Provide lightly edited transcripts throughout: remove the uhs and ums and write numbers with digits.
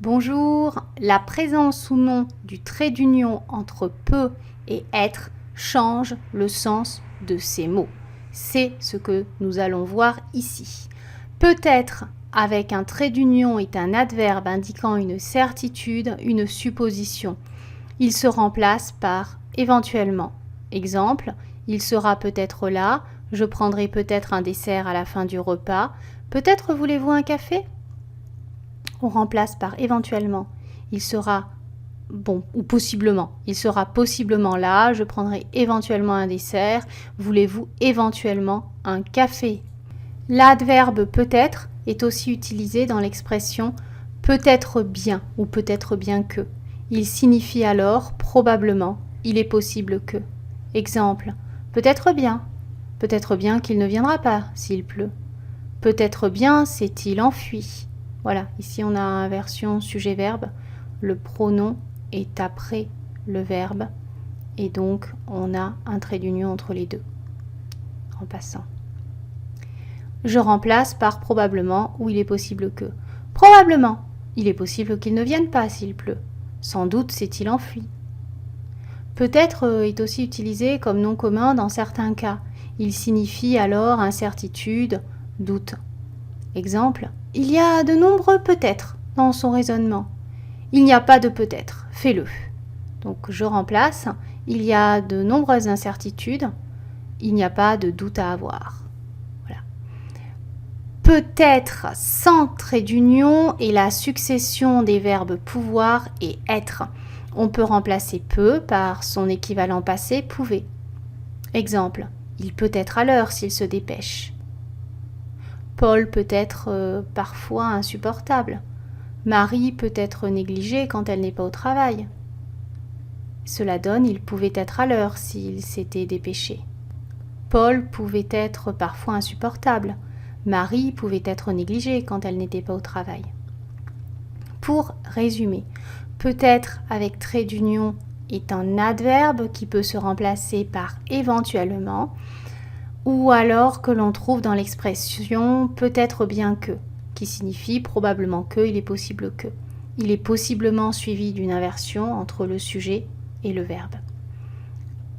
Bonjour, la présence ou non du trait d'union entre peut et être change le sens de ces mots. C'est ce que nous allons voir ici. Peut-être avec un trait d'union est un adverbe indiquant une certitude, une supposition. Il se remplace par éventuellement. Exemple, il sera peut-être là, je prendrai peut-être un dessert à la fin du repas, peut-être voulez-vous un café ? On remplace par éventuellement. Il sera bon ou possiblement. Il sera possiblement là. Je prendrai éventuellement un dessert. Voulez-vous éventuellement un café? L'adverbe peut-être est aussi utilisé dans l'expression peut-être bien ou peut-être bien que. Il signifie alors probablement, il est possible que. Exemple, peut-être bien qu'il ne viendra pas s'il pleut. Peut-être bien s'est-il enfui. Voilà, ici on a une version sujet-verbe. Le pronom est après le verbe et donc on a un trait d'union entre les deux. En passant. Je remplace par probablement ou il est possible que. Probablement, il est possible qu'il ne vienne pas s'il pleut. Sans doute s'est-il enfui. Peut-être est aussi utilisé comme nom commun dans certains cas. Il signifie alors incertitude, doute. Exemple, il y a de nombreux peut-être dans son raisonnement. Il n'y a pas de peut-être, fais-le. Donc je remplace, il y a de nombreuses incertitudes, il n'y a pas de doute à avoir. Voilà. Peut-être sans trait d'union et la succession des verbes pouvoir et être. On peut remplacer peut par son équivalent passé pouvait. Exemple, il peut être à l'heure s'il se dépêche. Paul peut être parfois insupportable. Marie peut être négligée quand elle n'est pas au travail. Cela donne il pouvait être à l'heure s'il s'était dépêché. Paul pouvait être parfois insupportable. Marie pouvait être négligée quand elle n'était pas au travail. Pour résumer, peut-être avec trait d'union est un adverbe qui peut se remplacer par éventuellement, ou alors que l'on trouve dans l'expression peut-être bien que, qui signifie probablement que, il est possible que. Il est possiblement suivi d'une inversion entre le sujet et le verbe.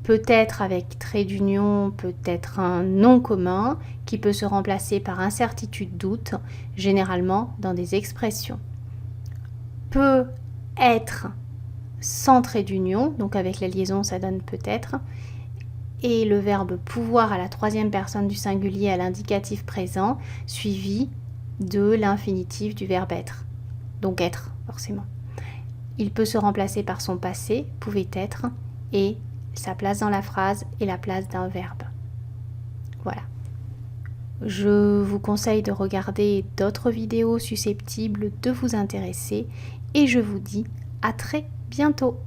Peut-être avec trait d'union, peut-être un nom commun qui peut se remplacer par incertitude, doute, généralement dans des expressions. Peut être sans trait d'union, donc avec la liaison ça donne peut-être, et le verbe pouvoir à la troisième personne du singulier à l'indicatif présent, suivi de l'infinitif du verbe être. Donc être, forcément. Il peut se remplacer par son passé, pouvait être, et sa place dans la phrase et la place d'un verbe. Voilà. Je vous conseille de regarder d'autres vidéos susceptibles de vous intéresser et je vous dis à très bientôt.